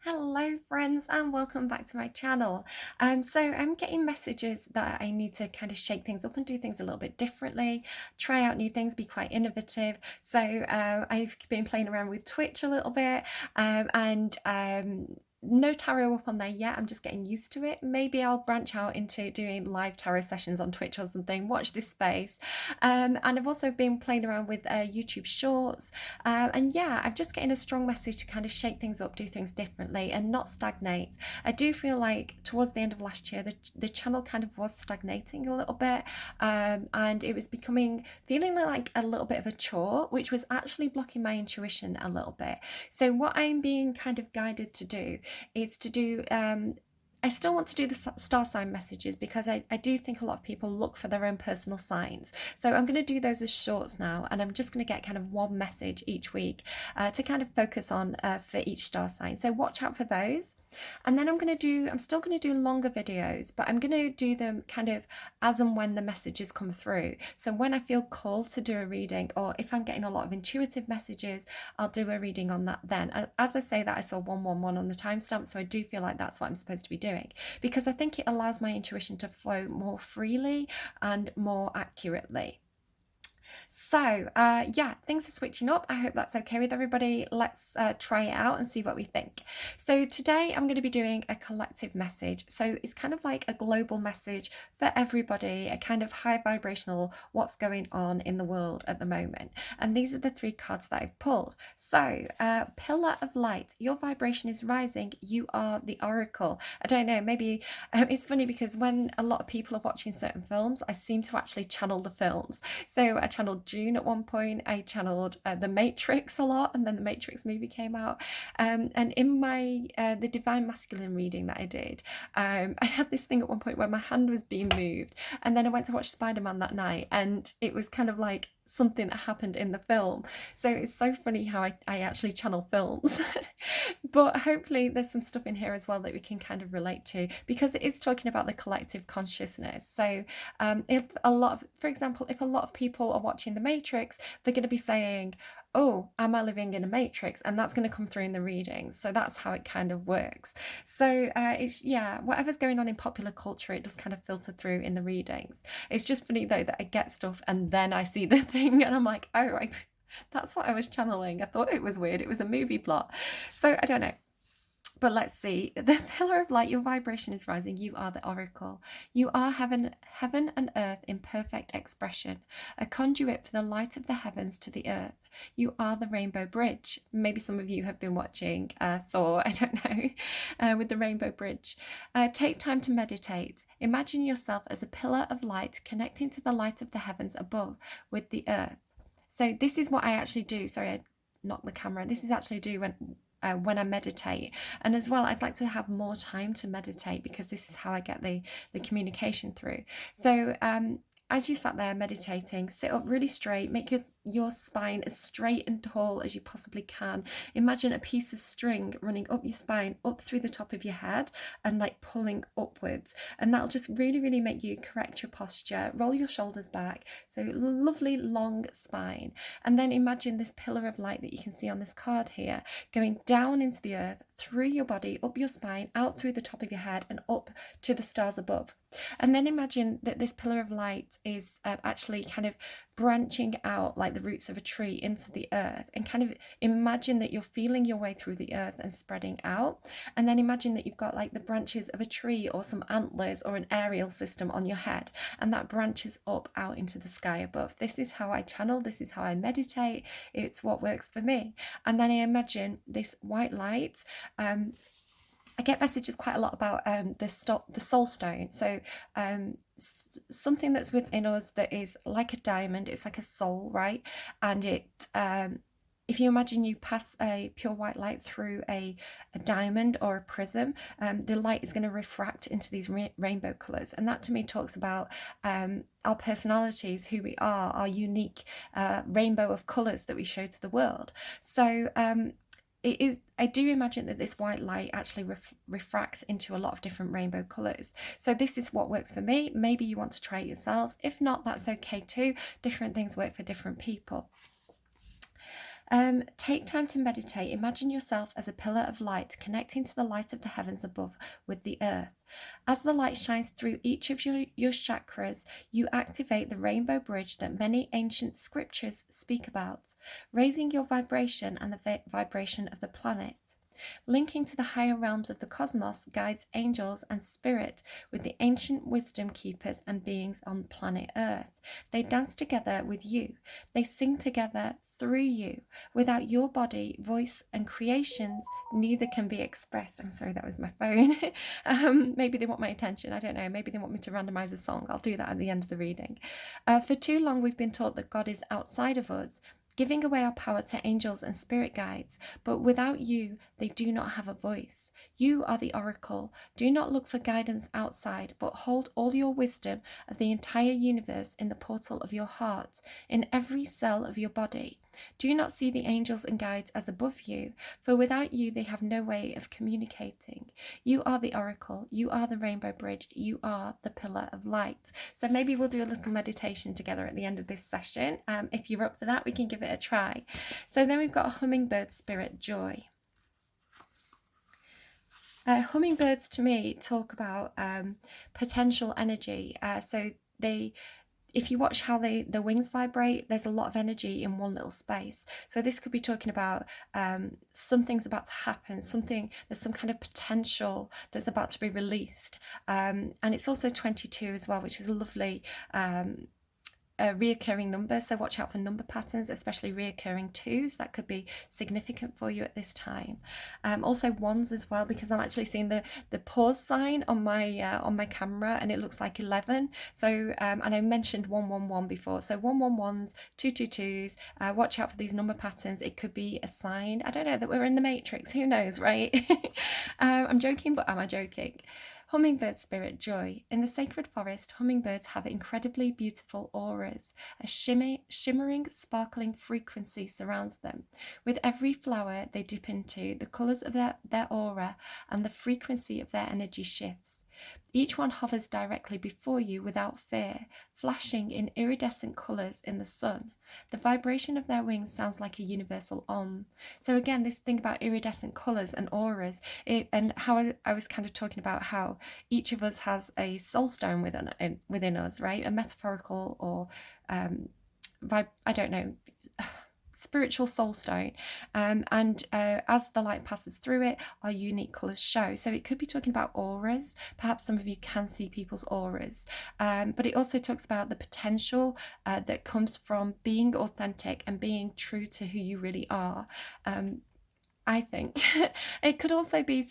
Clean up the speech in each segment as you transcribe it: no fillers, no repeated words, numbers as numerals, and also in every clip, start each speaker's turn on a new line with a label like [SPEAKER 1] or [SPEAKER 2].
[SPEAKER 1] Hello friends and welcome back to my channel. So I'm getting messages that I need to kind of shake things up and do things a little bit differently, try out new things, be quite innovative. So I've been playing around with Twitch a little bit and no tarot up on there yet. I'm just getting used to it. Maybe I'll branch out into doing live tarot sessions on Twitch or something. Watch this space. And I've also been playing around with YouTube Shorts. And yeah, I'm just getting a strong message to kind of shake things up, do things differently and not stagnate. I do feel like towards the end of last year, the channel kind of was stagnating a little bit, and it was feeling like a little bit of a chore, which was actually blocking my intuition a little bit. So what I'm being kind of guided to do is to do I still want to do the star sign messages because I do think a lot of people look for their own personal signs. So I'm going to do those as shorts now, and I'm just going to get kind of one message each week to kind of focus on for each star sign. So watch out for those. And then I'm still going to do longer videos, but I'm going to do them kind of as and when the messages come through. So when I feel called to do a reading, or if I'm getting a lot of intuitive messages, I'll do a reading on that then. And as I say that, I saw 111 on the timestamp, so I do feel like that's what I'm supposed to be doing, because I think it allows my intuition to flow more freely and more accurately. So yeah, things are switching up. I hope that's okay with everybody. Let's try it out and see what we think. So today I'm going to be doing a collective message. So it's kind of like a global message for everybody, a kind of high vibrational what's going on in the world at the moment. And these are the three cards that I've pulled. So pillar of light, your vibration is rising. You are the oracle. I don't know, maybe it's funny because when a lot of people are watching certain films, I seem to actually channel the films. So I channeled June at one point. I channeled The Matrix a lot, and then the Matrix movie came out. And in my the Divine Masculine reading that I did, I had this thing at one point where my hand was being moved, and then I went to watch Spider-Man that night, and it was kind of like something that happened in the film. So it's so funny how I actually channel films. But hopefully there's some stuff in here as well that we can kind of relate to, because it is talking about the collective consciousness. So for example, if a lot of people are watching The Matrix, they're going to be saying, oh, am I living in a matrix? And that's going to come through in the readings. So that's how it kind of works. So whatever's going on in popular culture, it does kind of filter through in the readings. It's just funny though that I get stuff and then I see the thing and I'm like, oh, that's what I was channeling. I thought it was weird. It was a movie plot. So I don't know. But let's see. The pillar of light, your vibration is rising. You are the oracle. You are heaven and earth in perfect expression, a conduit for the light of the heavens to the earth. You are the rainbow bridge. Maybe some of you have been watching Thor, I don't know, with the rainbow bridge. Take time to meditate. Imagine yourself as a pillar of light connecting to the light of the heavens above with the earth. So this is what I actually do. Sorry, I knocked the camera. This is actually do when I meditate. And as well, I'd like to have more time to meditate, because this is how I get the communication through. So as you sat there meditating, sit up really straight, make your spine as straight and tall as you possibly can. Imagine a piece of string running up your spine, up through the top of your head, and like pulling upwards. And that'll just really, really make you correct your posture, roll your shoulders back. So lovely long spine. And then imagine this pillar of light that you can see on this card here, going down into the earth, through your body, up your spine, out through the top of your head, and up to the stars above. And then imagine that this pillar of light is actually kind of branching out like the roots of a tree into the earth, and kind of imagine that you're feeling your way through the earth and spreading out. And then imagine that you've got like the branches of a tree or some antlers or an aerial system on your head, and that branches up out into the sky above. This is how I channel. This is how I meditate. It's what works for me. And then I imagine this white light. I get messages quite a lot about the soul stone. So something that's within us that is like a diamond. It's like a soul, right? And if you imagine you pass a pure white light through a diamond or a prism, the light is going to refract into these rainbow colours. And that to me talks about our personalities, who we are, our unique rainbow of colours that we show to the world. So I do imagine that this white light actually refracts into a lot of different rainbow colours. So this is what works for me. Maybe you want to try it yourselves. If not, that's okay too. Different things work for different people. Take time to meditate. Imagine yourself as a pillar of light connecting to the light of the heavens above with the earth. As the light shines through each of your chakras, you activate the rainbow bridge that many ancient scriptures speak about, raising your vibration and the vibration of the planet. Linking to the higher realms of the cosmos, guides, angels, and spirit with the ancient wisdom keepers and beings on planet Earth. They dance together with you. They sing together through you. Without your body, voice, and creations, neither can be expressed. I'm sorry, that was my phone. Maybe they want my attention. I don't know. Maybe they want me to randomize a song. I'll do that at the end of the reading. For too long, we've been taught that God is outside of us, giving away our power to angels and spirit guides, but without you, they do not have a voice. You are the oracle. Do not look for guidance outside, but hold all your wisdom of the entire universe in the portal of your heart, in every cell of your body. Do not see the angels and guides as above you, for without you, they have no way of communicating. You are the oracle. You are the rainbow bridge. You are the pillar of light. So maybe we'll do a little meditation together at the end of this session. If you're up for that, we can give it a try. So then we've got a hummingbird spirit, Joy. Hummingbirds to me talk about potential energy. So if you watch how the wings vibrate, there's a lot of energy in one little space. So this could be talking about something's about to happen, there's some kind of potential that's about to be released. And it's also 22 as well, which is a lovely a reoccurring number, so watch out for number patterns, especially reoccurring twos. That could be significant for you at this time. Also ones as well, because I'm actually seeing the pause sign on my camera, and it looks like 11. So and I mentioned 111 before, so 111s, 222s. Watch out for these number patterns. It could be a sign, I don't know, that we're in the Matrix. Who knows, right? I'm joking, but am I joking? Hummingbird spirit, Joy. In the sacred forest, hummingbirds have incredibly beautiful auras. A shimmering, sparkling frequency surrounds them. With every flower they dip into, the colours of their aura and the frequency of their energy shifts. Each one hovers directly before you without fear, flashing in iridescent colours in the sun. The vibration of their wings sounds like a universal Om. So again, this thing about iridescent colours and auras, and how I was kind of talking about how each of us has a soul stone within us, right? A metaphorical or I don't know, spiritual soul stone, and as the light passes through it, our unique colours show. So it could be talking about auras. Perhaps some of you can see people's auras, but it also talks about the potential that comes from being authentic and being true to who you really are. I think it could also be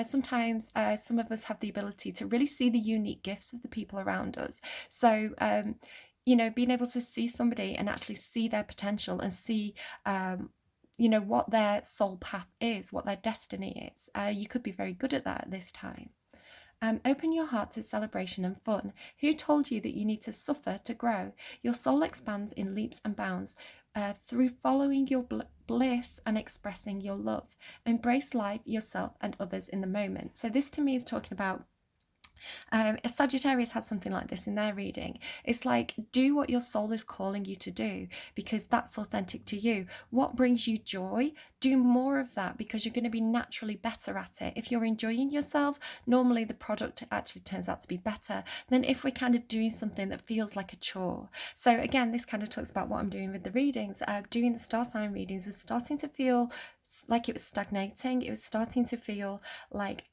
[SPEAKER 1] sometimes some of us have the ability to really see the unique gifts of the people around us. So being able to see somebody and actually see their potential and see what their soul path is, what their destiny is. You could be very good at that at this time. Open your heart to celebration and fun. Who told you that you need to suffer to grow? Your soul expands in leaps and bounds through following your bliss and expressing your love. Embrace life, yourself, and others in the moment. So this to me is talking about Sagittarius has something like this in their reading. It's like, do what your soul is calling you to do, because that's authentic to you. What brings you joy? Do more of that, because you're going to be naturally better at it. If you're enjoying yourself, normally the product actually turns out to be better than if we're kind of doing something that feels like a chore. So again, this kind of talks about what I'm doing with the readings. Doing the star sign readings was starting to feel like it was stagnating. It was starting to feel like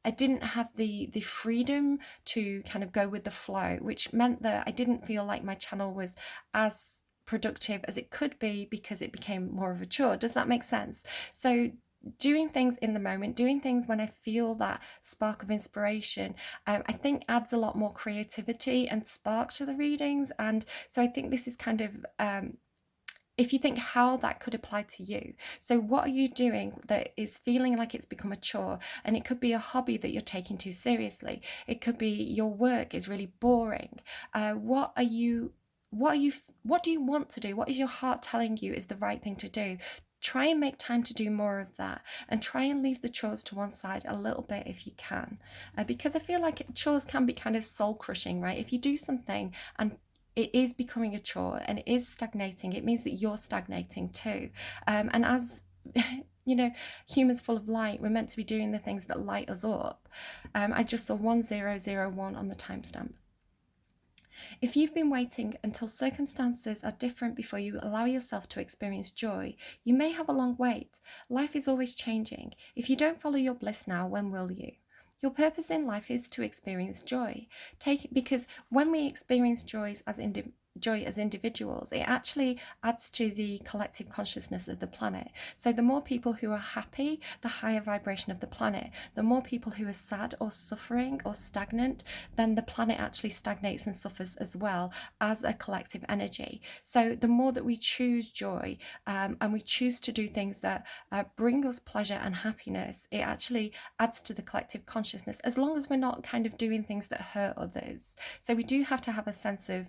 [SPEAKER 1] I didn't have the freedom to kind of go with the flow, which meant that I didn't feel like my channel was as productive as it could be, because it became more of a chore. Does that make sense? So doing things in the moment, doing things when I feel that spark of inspiration, I think adds a lot more creativity and spark to the readings. And so I think this is kind of if you think how that could apply to you. So what are you doing that is feeling like it's become a chore? And it could be a hobby that you're taking too seriously. It could be your work is really boring. What do you want to do? What is your heart telling you is the right thing to do? Try and make time to do more of that, and try and leave the chores to one side a little bit if you can, because I feel like chores can be kind of soul crushing, right? If you do something and it is becoming a chore and it is stagnating, it means that you're stagnating too. And as you know, humans full of light, we're meant to be doing the things that light us up. I just saw 1001 on the timestamp. If you've been waiting until circumstances are different before you allow yourself to experience joy, you may have a long wait. Life is always changing. If you don't follow your bliss now, when will you? Your purpose in life is to experience joy. Because when we experience joy as individuals, it actually adds to the collective consciousness of the planet. So the more people who are happy, the higher vibration of the planet. The more people who are sad or suffering or stagnant, then the planet actually stagnates and suffers as well as a collective energy. So the more that we choose joy, and we choose to do things that bring us pleasure and happiness, it actually adds to the collective consciousness, as long as we're not kind of doing things that hurt others. So we do have to have a sense of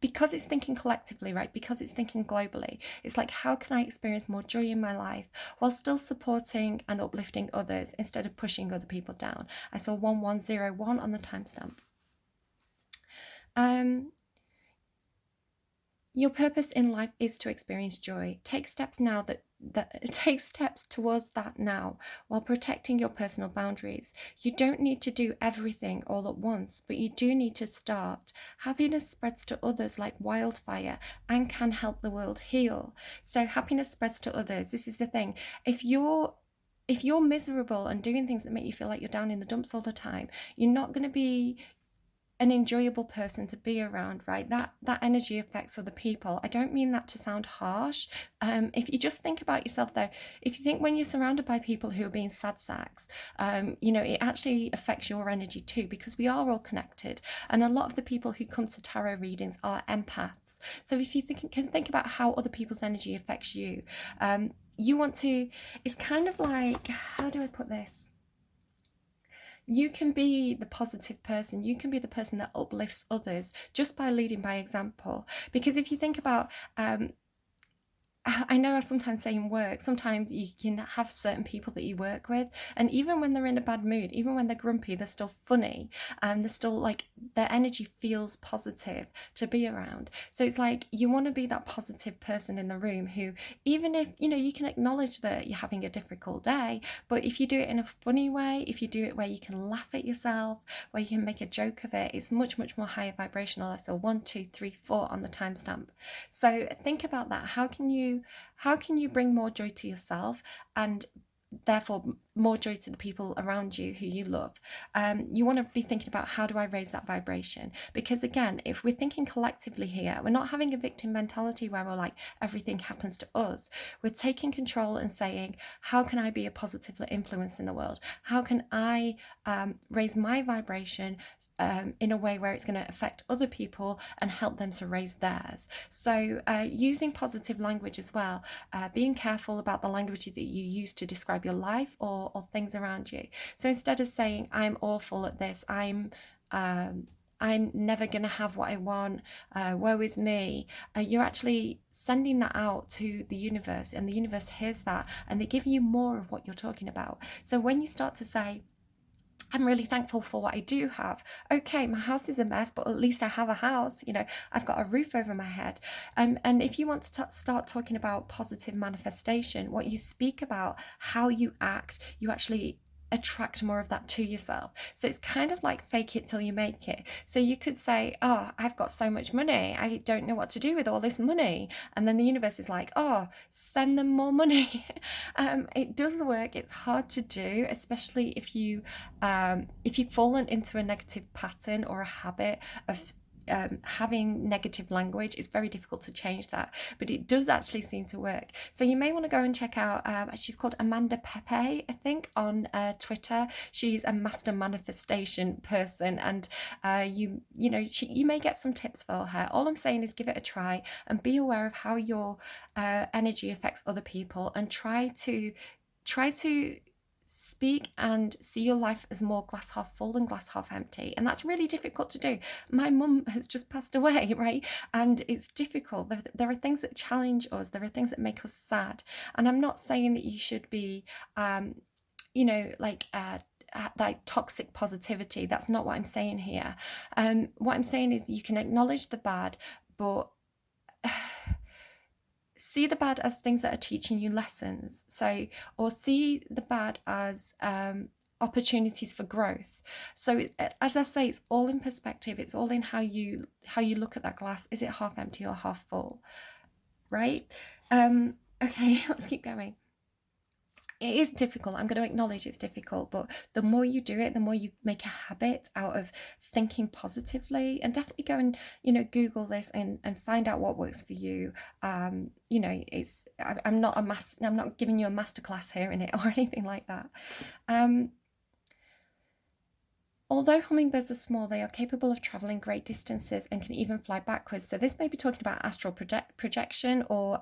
[SPEAKER 1] because it's thinking collectively, right? Because it's thinking globally. It's like, how can I experience more joy in my life while still supporting and uplifting others instead of pushing other people down? I saw 1101 on the timestamp. Your purpose in life is to experience joy. Take steps now take steps towards that now, while protecting your personal boundaries. You don't need to do everything all at once, but you do need to start. Happiness spreads to others like wildfire and can help the world heal. So happiness spreads to others. This is the thing. If you're miserable and doing things that make you feel like you're down in the dumps all the time, you're not going to be an enjoyable person to be around, right? That energy affects other people. I don't mean that to sound harsh. If you just think about yourself though, if you think when you're surrounded by people who are being sad sacks, it actually affects your energy too, because we are all connected. And a lot of the people who come to tarot readings are empaths. So if you can think about how other people's energy affects you, you want to, it's kind of like, how do I put this? You can be the positive person. You can be the person that uplifts others just by leading by example. Because if you think about, I know I sometimes say in work, sometimes you can have certain people that you work with, and even when they're in a bad mood, even when they're grumpy, they're still funny, and they're still like, their energy feels positive to be around. So it's like, you want to be that positive person in the room who, even if, you can acknowledge that you're having a difficult day, but if you do it in a funny way, if you do it where you can laugh at yourself, where you can make a joke of it, it's much, much more higher vibrational. So 1, 2, 3, 4 on the timestamp. So think about that. How can you bring more joy to yourself and therefore more joy to the people around you who you love? You want to be thinking about, how do I raise that vibration? Because again, if we're thinking collectively here, we're not having a victim mentality where we're like, everything happens to us. We're taking control and saying, how can I be a positive influence in the world? How can I raise my vibration in a way where it's going to affect other people and help them to raise theirs? So using positive language as well, being careful about the language that you use to describe your life or things around you. So instead of saying, I'm awful at this, I'm never going to have what I want, woe is me, you're actually sending that out to the universe, and the universe hears that and they give you more of what you're talking about. So when you start to say, I'm really thankful for what I do have. Okay, my house is a mess, but at least I have a house. I've got a roof over my head. And if you want to start talking about positive manifestation, what you speak about, how you act, you actually attract more of that to yourself. So it's kind of like fake it till you make it. So you could say, oh, I've got so much money, I don't know what to do with all this money. And then the universe is like, oh, send them more money. It does work. It's hard to do, especially if you've fallen into a negative pattern or a habit of having negative language. It's very difficult to change that, but it does actually seem to work. So you may want to go and check out, she's called Amanda Pepe, I think, on Twitter. She's a master manifestation person, and you may get some tips for her. All I'm saying is give it a try and be aware of how your energy affects other people, and try to speak and see your life as more glass half full than glass half empty. And that's really difficult to do. My mum has just passed away, right? And it's difficult. There are things that challenge us. There are things that make us sad. And I'm not saying that you should be like toxic positivity. That's not what I'm saying here. What I'm saying is you can acknowledge the bad, but see the bad as things that are teaching you lessons. So, or see the bad as opportunities for growth. So as I say, it's all in perspective. It's all in how you look at that glass. Is it half empty or half full? Right? Okay, let's keep going. It is difficult. I'm going to acknowledge it's difficult, but the more you do it, the more you make a habit out of thinking positively. And definitely go and, Google this and find out what works for you. I'm not giving you a masterclass here in it or anything like that. Although hummingbirds are small, they are capable of travelling great distances and can even fly backwards. So this may be talking about astral projection or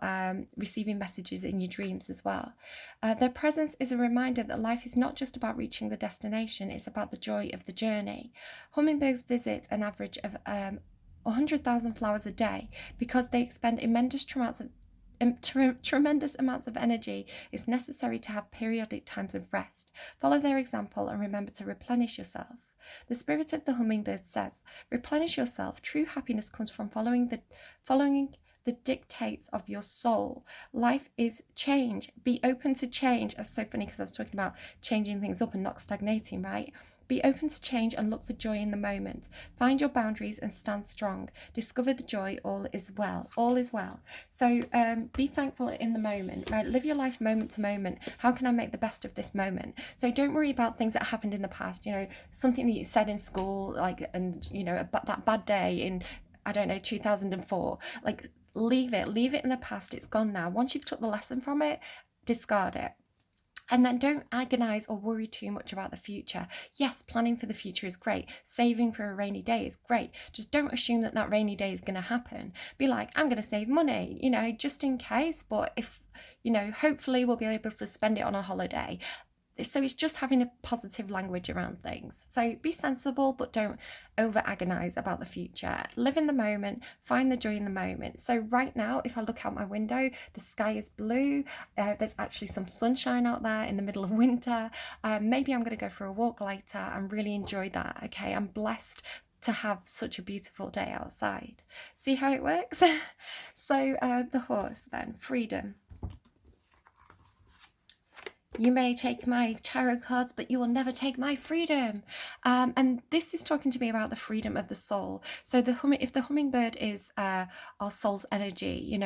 [SPEAKER 1] receiving messages in your dreams as well. Their presence is a reminder that life is not just about reaching the destination, it's about the joy of the journey. Hummingbirds visit an average of 100,000 flowers a day because they expend tremendous amounts of energy. Is necessary to have periodic times of rest. Follow their example and remember to replenish yourself. The spirit of the hummingbird says, replenish yourself. True happiness comes from following the dictates of your soul. Life is change. Be open to change. That's so funny because I was talking about changing things up and not stagnating, right? Be open to change and look for joy in the moment. Find your boundaries and stand strong. Discover the joy. All is well. All is well. So be thankful in the moment, right? Live your life moment to moment. How can I make the best of this moment? So don't worry about things that happened in the past. Something that you said in school, that bad day in, I don't know, 2004. Leave it in the past. It's gone now. Once you've took the lesson from it, discard it. And then don't agonize or worry too much about the future. Yes, planning for the future is great. Saving for a rainy day is great. Just don't assume that rainy day is going to happen. Be like, I'm going to save money, just in case. But if, hopefully we'll be able to spend it on a holiday. So it's just having a positive language around things. So be sensible, but don't over agonize about the future. Live in the moment, find the joy in the moment. So right now, if I look out my window, the sky is blue. There's actually some sunshine out there in the middle of winter. Maybe I'm going to go for a walk later and really enjoy that. Okay, I'm blessed to have such a beautiful day outside. See how it works? So the horse then, freedom. You may take my tarot cards, but you will never take my freedom. And this is talking to me about the freedom of the soul. So if the hummingbird is our soul's energy,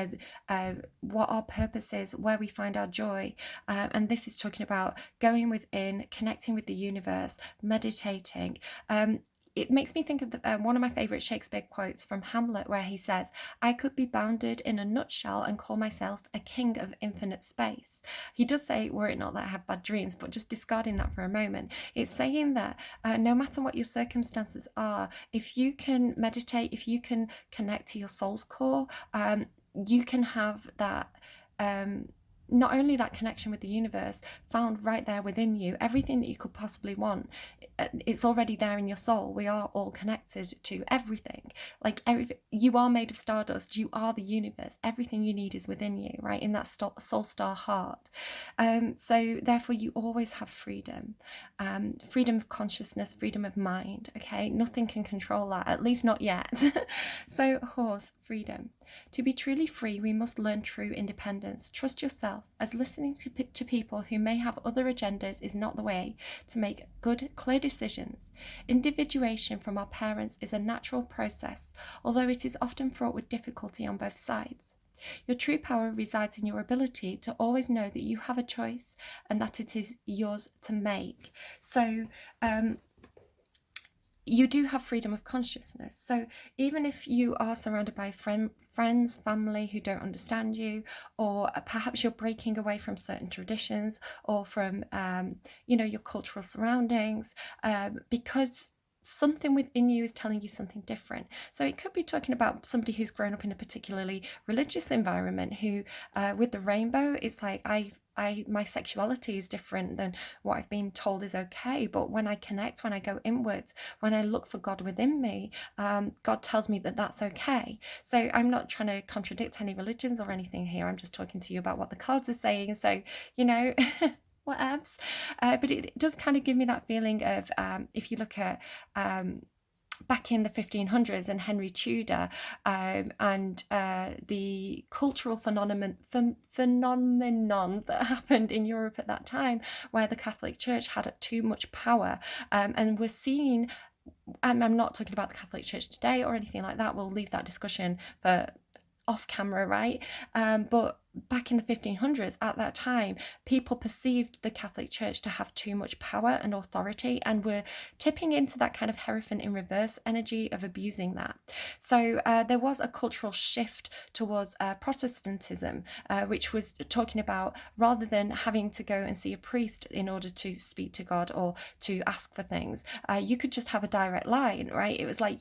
[SPEAKER 1] what our purpose is, where we find our joy. And this is talking about going within, connecting with the universe, meditating. It makes me think of one of my favourite Shakespeare quotes from Hamlet, where he says, I could be bounded in a nutshell and call myself a king of infinite space. He does say, were it not that I have bad dreams, but just discarding that for a moment, it's saying that no matter what your circumstances are, if you can meditate, if you can connect to your soul's core, you can have that not only that connection with the universe found right there within you, everything that you could possibly want, it's already there in your soul. We are all connected to everything. You are made of stardust. You are the universe. Everything you need is within you, right? In that soul star heart. So therefore you always have freedom. Freedom of consciousness, freedom of mind, okay? Nothing can control that, at least not yet. So horse, freedom. To be truly free, we must learn true independence. Trust yourself, as listening to people who may have other agendas is not the way to make good, clear decisions. Individuation from our parents is a natural process, although it is often fraught with difficulty on both sides. Your true power resides in your ability to always know that you have a choice and that it is yours to make. So, you do have freedom of consciousness. So even if you are surrounded by friends, family who don't understand you, or perhaps you're breaking away from certain traditions or from, your cultural surroundings, because something within you is telling you something different. So it could be talking about somebody who's grown up in a particularly religious environment who, with the rainbow, it's like my sexuality is different than what I've been told is okay. But when I connect, when I go inwards, when I look for God within me, God tells me that that's okay. So I'm not trying to contradict any religions or anything here. I'm just talking to you about what the cards are saying. So, whatevs. But it does kind of give me that feeling of, if you look at back in the 1500s and Henry Tudor, and the cultural phenomenon that happened in Europe at that time, where the Catholic Church had too much power, and we're seeing, I'm not talking about the Catholic Church today or anything like that, we'll leave that discussion for off camera, right? But back in the 1500s, at that time, people perceived the Catholic Church to have too much power and authority, and were tipping into that kind of Hierophant in reverse energy of abusing that. So there was a cultural shift towards Protestantism, which was talking about, rather than having to go and see a priest in order to speak to God or to ask for things, you could just have a direct line, right? It was like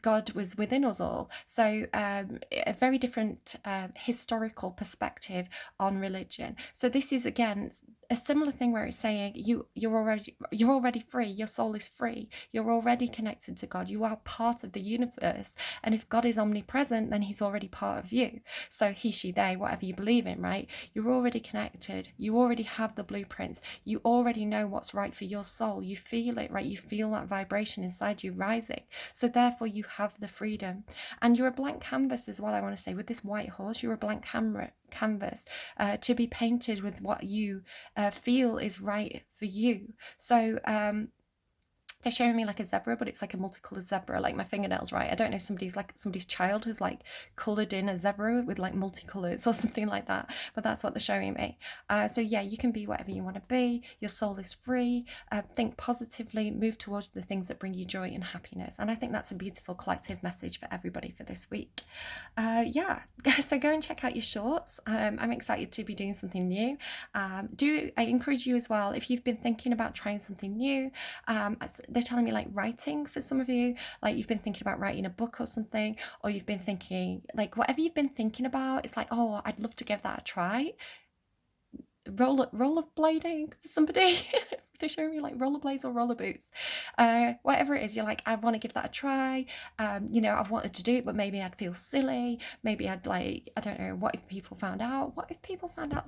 [SPEAKER 1] God was within us all. So a very different historical perspective on religion. So this is, again, a similar thing where it's saying you're already free. Your soul is free. You're already connected to God. You are part of the universe. And if God is omnipresent, then he's already part of you. So he, she, they, whatever you believe in, right? You're already connected. You already have the blueprints. You already know what's right for your soul. You feel it, right? You feel that vibration inside you rising. So therefore you have the freedom. And you're a blank canvas as well, I want to say. With this white horse, you're a blank canvas to be painted with what you feel is right for you. So they're showing me like a zebra, but it's like a multicolored zebra, like my fingernails, right? I don't know if somebody's child has like colored in a zebra with like multicolors or something like that, but that's what they're showing me. So yeah, you can be whatever you want to be. Your soul is free. Think positively, move towards the things that bring you joy and happiness. And I think that's a beautiful collective message for everybody for this week. Yeah, so go and check out your shorts. I'm excited to be doing something new. I encourage you as well, if you've been thinking about trying something new, they're telling me like writing for some of you, like you've been thinking about writing a book or something, or you've been thinking like whatever you've been thinking about, it's like, oh, I'd love to give that a try. Rollerblading for somebody. They're showing me like rollerblades or roller boots, whatever it is, you're like, I want to give that a try. I've wanted to do it, but maybe I'd feel silly, maybe I'd like, I don't know, what if people found out?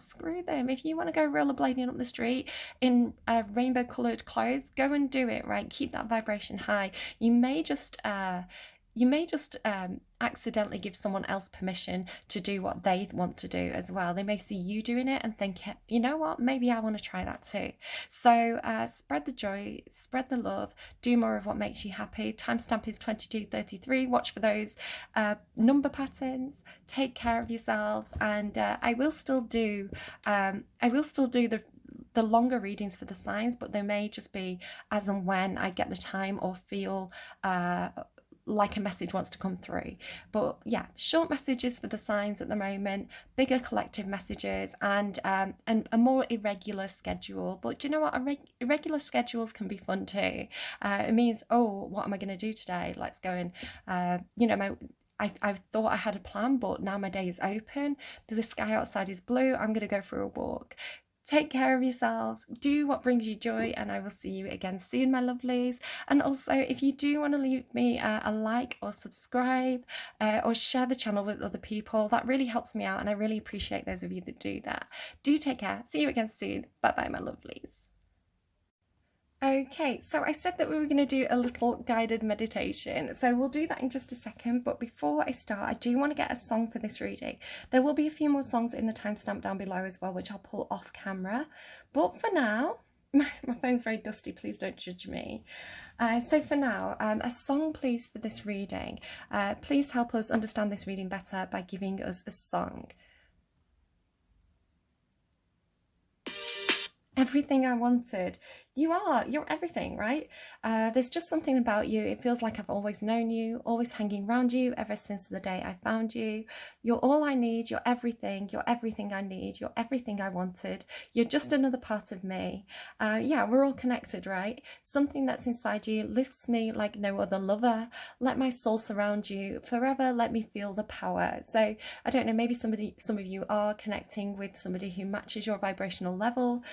[SPEAKER 1] Screw them. If you want to go rollerblading up the street in rainbow coloured clothes, go and do it, right? Keep that vibration high. You may just accidentally give someone else permission to do what they want to do as well. They may see you doing it and think, you know what, maybe I want to try that too. So spread the joy, spread the love, do more of what makes you happy. Timestamp is 22:33. Watch for those number patterns. Take care of yourselves, and I will still do the longer readings for the signs, but they may just be as and when I get the time or feel like a message wants to come through. But yeah, short messages for the signs at the moment, bigger collective messages, and a more irregular schedule. But do you know what? Irregular schedules can be fun too. It means, oh, what am I going to do today? Let's go and I thought I had a plan, but now my day is open. The sky outside is blue. I'm going to go for a walk. Take care of yourselves, do what brings you joy, and I will see you again soon, my lovelies. And also, if you do want to leave me a like or subscribe or share the channel with other people, that really helps me out, and I really appreciate those of you that do that. Do take care. See you again soon. Bye-bye, my lovelies. Okay, so I said that we were going to do a little guided meditation, so we'll do that in just a second. But before I start, I do want to get a song for this reading. There will be a few more songs in the timestamp down below as well, which I'll pull off camera. But for now, my phone's very dusty, please don't judge me. So for now, a song please for this reading. Please help us understand this reading better by giving us a song. Everything I wanted. You're everything, right? There's just something about you. It feels like I've always known you, always hanging around you ever since the day I found you. You're all I need. You're everything I need. You're everything I wanted. You're just another part of me. Yeah, we're all connected, right? Something that's inside you lifts me like no other lover. Let my soul surround you forever. Let me feel the power. So I don't know, maybe some of you are connecting with somebody who matches your vibrational level.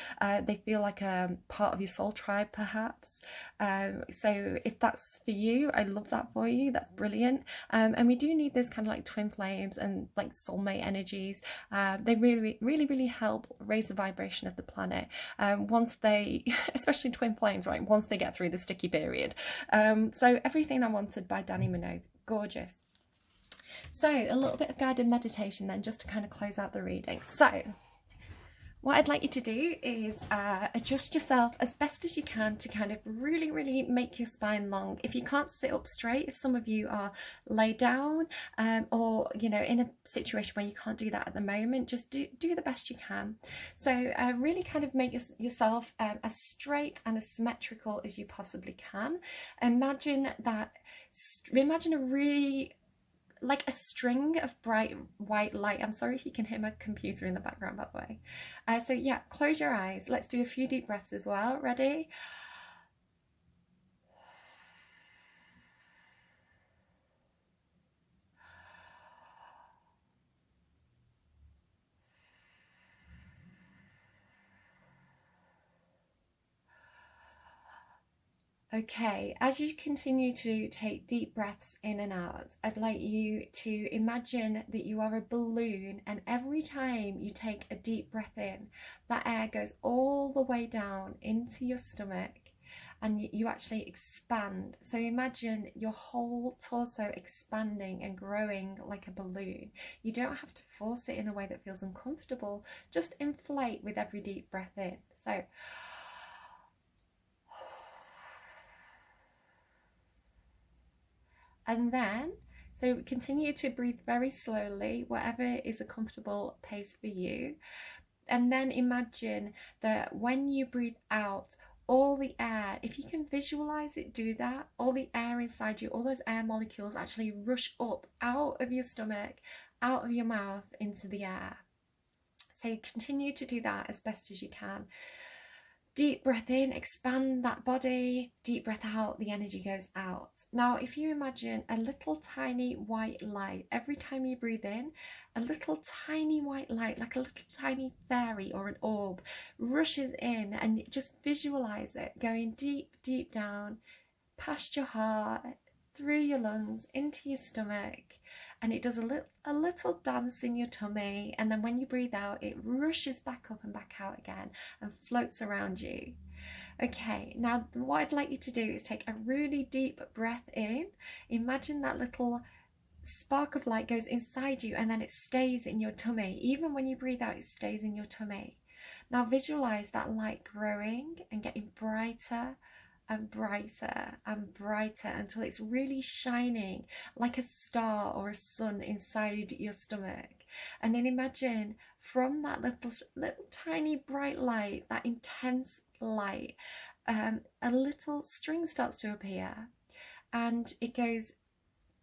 [SPEAKER 1] They feel like a part of your soul tribe, perhaps. So if that's for you, I love that for you. That's brilliant. And we do need those kind of like twin flames and like soulmate energies. They really help raise the vibration of the planet. Once they, especially twin flames, right? Once they get through the sticky period. So Everything I Wanted by Dannii Minogue, gorgeous. So a little bit of guided meditation then, just to kind of close out the reading. So what I'd like you to do is adjust yourself as best as you can to kind of really make your spine long. If you can't sit up straight, if some of you are laid down or, you know, in a situation where you can't do that at the moment, just do the best you can. So really kind of make yourself as straight and as symmetrical as you possibly can. Imagine a really, like a string of bright white light. I'm sorry if you can hear my computer in the background, by the way. So yeah, close your eyes. Let's do a few deep breaths as well. Ready? Okay, as you continue to take deep breaths in and out, I'd like you to imagine that you are a balloon, and every time you take a deep breath in, that air goes all the way down into your stomach and you actually expand. So imagine your whole torso expanding and growing like a balloon. You don't have to force it in a way that feels uncomfortable, just inflate with every deep breath in. So and then, so continue to breathe very slowly, whatever is a comfortable pace for you. And then imagine that when you breathe out, all the air, if you can visualize it, do that. All the air inside you, all those air molecules actually rush up out of your stomach, out of your mouth, into the air. So continue to do that as best as you can. Deep breath in, expand that body. Deep breath out, the energy goes out. Now, if you imagine a little tiny white light, every time you breathe in, a little tiny white light, like a little tiny fairy or an orb, rushes in, and just visualize it going deep down, past your heart, through your lungs, into your stomach. And it does a little dance in your tummy, and then when you breathe out, it rushes back up and back out again and floats around you. Okay, now what I'd like you to do is take a really deep breath in. Imagine that little spark of light goes inside you and then it stays in your tummy. Even when you breathe out, it stays in your tummy. Now visualize that light growing and getting brighter and brighter and brighter until it's really shining like a star or a sun inside your stomach. And then imagine from that little tiny bright light, that intense light, a little string starts to appear, and it goes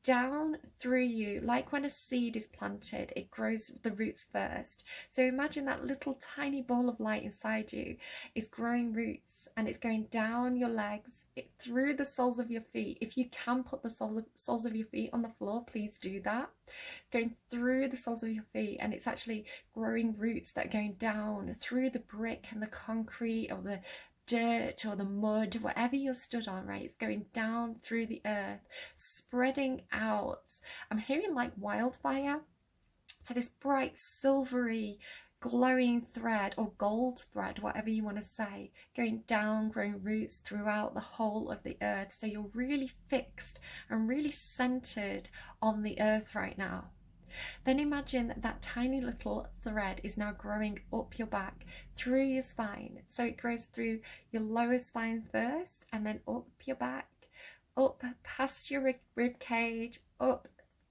[SPEAKER 1] down through you, like when a seed is planted, it grows the roots first. So imagine that little tiny ball of light inside you is growing roots, and it's going down your legs, through the soles of your feet. If you can put the soles of your feet on the floor, please do that. It's going through the soles of your feet, and it's actually growing roots that are going down through the brick and the concrete or the dirt or the mud, whatever you're stood on, right? It's going down through the earth, spreading out. I'm hearing like wildfire. So this bright silvery glowing thread or gold thread, whatever you want to say, going down, growing roots throughout the whole of the earth. So you're really fixed and really centered on the earth right now. Then imagine that tiny little thread is now growing up your back, through your spine. So it grows through your lower spine first, and then up your back, up past your rib cage, up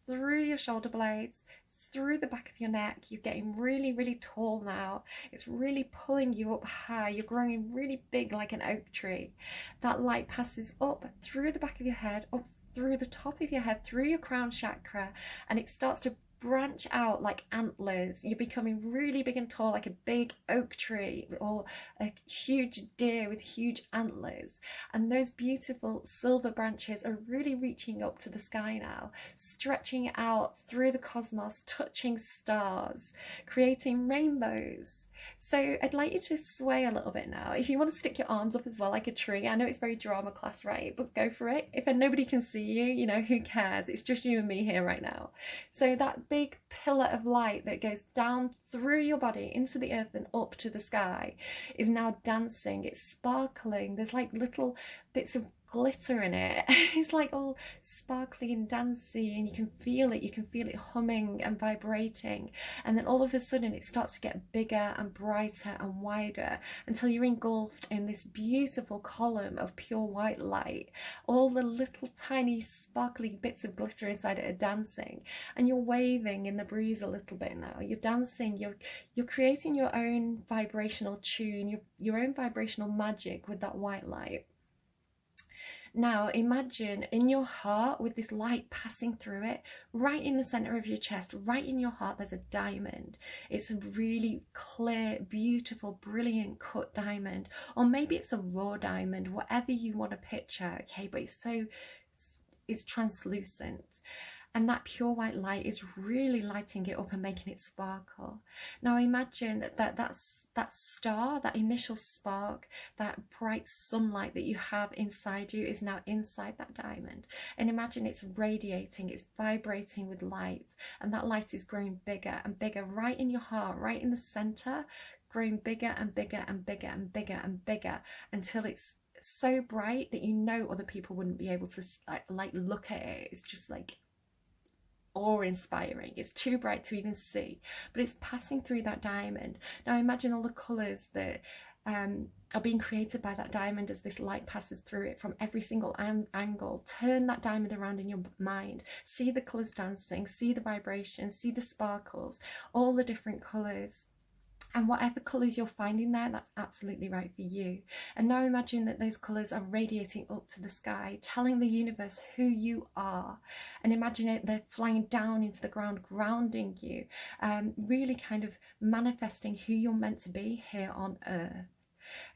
[SPEAKER 1] through your shoulder blades, through the back of your neck. You're getting really tall now. It's really pulling you up high. You're growing really big like an oak tree. That light passes up through the back of your head, up through the top of your head, through your crown chakra, and it starts to branch out like antlers. You're becoming really big and tall, like a big oak tree or a huge deer with huge antlers. And those beautiful silver branches are really reaching up to the sky now, stretching out through the cosmos, touching stars, creating rainbows. So I'd like you to sway a little bit now. If you want to stick your arms up as well, like a tree. I know it's very drama class, right? But go for it. If nobody can see you, you know, who cares? It's just you and me here right now. So that big pillar of light that goes down through your body into the earth and up to the sky is now dancing. It's sparkling. There's like little bits of glitter in it. It's like all sparkly and dancey, and you can feel it humming and vibrating, and then all of a sudden it starts to get bigger and brighter and wider until you're engulfed in this beautiful column of pure white light. All the little tiny sparkly bits of glitter inside it are dancing, and you're waving in the breeze a little bit now. You're dancing, you're creating your own vibrational tune, your own vibrational magic with that white light. Now imagine in your heart, with this light passing through it, right in the center of your chest, right in your heart, there's a diamond. It's a really clear, beautiful, brilliant cut diamond, or maybe it's a raw diamond, whatever you want to picture, okay? But it's translucent. And that pure white light is really lighting it up and making it sparkle. Now imagine that star, that initial spark, that bright sunlight that you have inside you is now inside that diamond. And imagine it's radiating, it's vibrating with light. And that light is growing bigger and bigger right in your heart, right in the center, growing bigger and bigger and bigger and bigger and bigger until it's so bright that you know other people wouldn't be able to like look at it. It's just like awe-inspiring. It's too bright to even see, but it's passing through that diamond. Now imagine all the colours that are being created by that diamond as this light passes through it from every single angle. Turn that diamond around in your mind. See the colours dancing, see the vibration, see the sparkles, all the different colours. And whatever colours you're finding there, that's absolutely right for you. And now imagine that those colours are radiating up to the sky, telling the universe who you are. And imagine it, they're flying down into the ground, grounding you, really kind of manifesting who you're meant to be here on earth.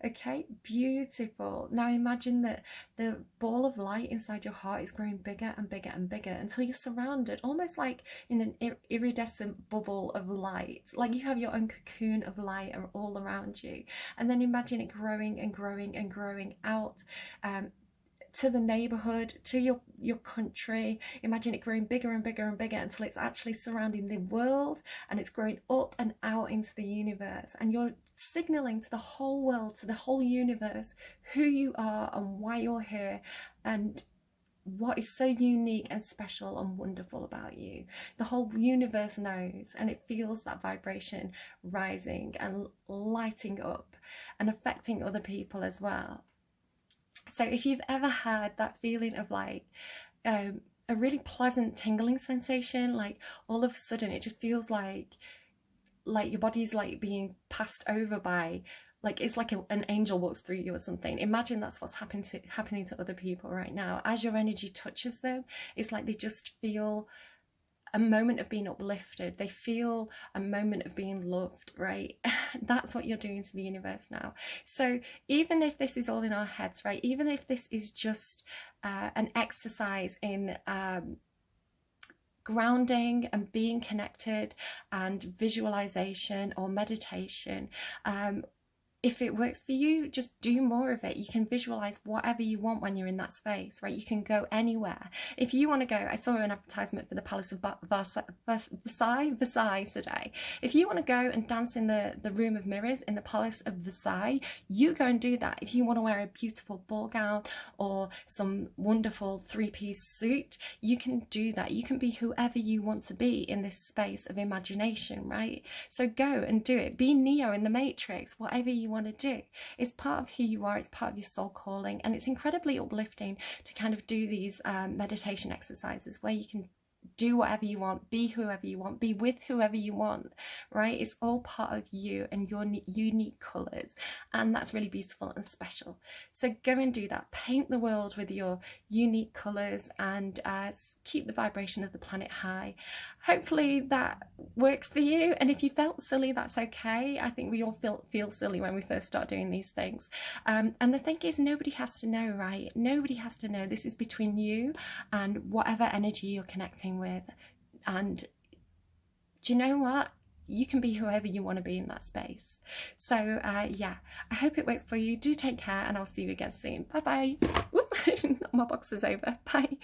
[SPEAKER 1] Okay, beautiful. Now imagine that the ball of light inside your heart is growing bigger and bigger and bigger until you're surrounded almost like in an iridescent bubble of light, like you have your own cocoon of light all around you. And then imagine it growing and growing and growing out to the neighborhood, to your country. Imagine it growing bigger and bigger and bigger until it's actually surrounding the world, and it's growing up and out into the universe, and you're signaling to the whole world, to the whole universe, who you are and why you're here and what is so unique and special and wonderful about you. The whole universe knows, and it feels that vibration rising and lighting up and affecting other people as well. So if you've ever had that feeling of like a really pleasant tingling sensation, like all of a sudden it just feels like your body's like being passed over by, like it's like an angel walks through you or something. Imagine that's what's happening to other people right now. As your energy touches them, it's like they just feel a moment of being uplifted. They feel a moment of being loved, right? That's what you're doing to the universe now. So even if this is all in our heads, right? Even if this is just an exercise in grounding and being connected and visualization or meditation, if it works for you, just do more of it. You can visualize whatever you want when you're in that space, right? You can go anywhere. If you want to go, I saw an advertisement for the Palace of Versailles today. If you want to go and dance in the Room of Mirrors in the Palace of Versailles, you go and do that. If you want to wear a beautiful ball gown or some wonderful three-piece suit, you can do that. You can be whoever you want to be in this space of imagination, right? So go and do it. Be Neo in the Matrix, whatever you want to do. It's part of who you are, it's part of your soul calling, and it's incredibly uplifting to kind of do these meditation exercises where you can do whatever you want, be whoever you want, be with whoever you want, right? It's all part of you and your unique colours, and that's really beautiful and special. So go and do that. Paint the world with your unique colours and keep the vibration of the planet high. Hopefully that works for you, and if you felt silly, that's okay. I think we all feel silly when we first start doing these things, and the thing is, nobody has to know, right? Nobody has to know. This is between you and whatever energy you're connecting with. And do you know what? you can be whoever you want to be in that space. So yeah, I hope it works for you. Do take care, and I'll see you again soon. Bye bye. My box is over. Bye.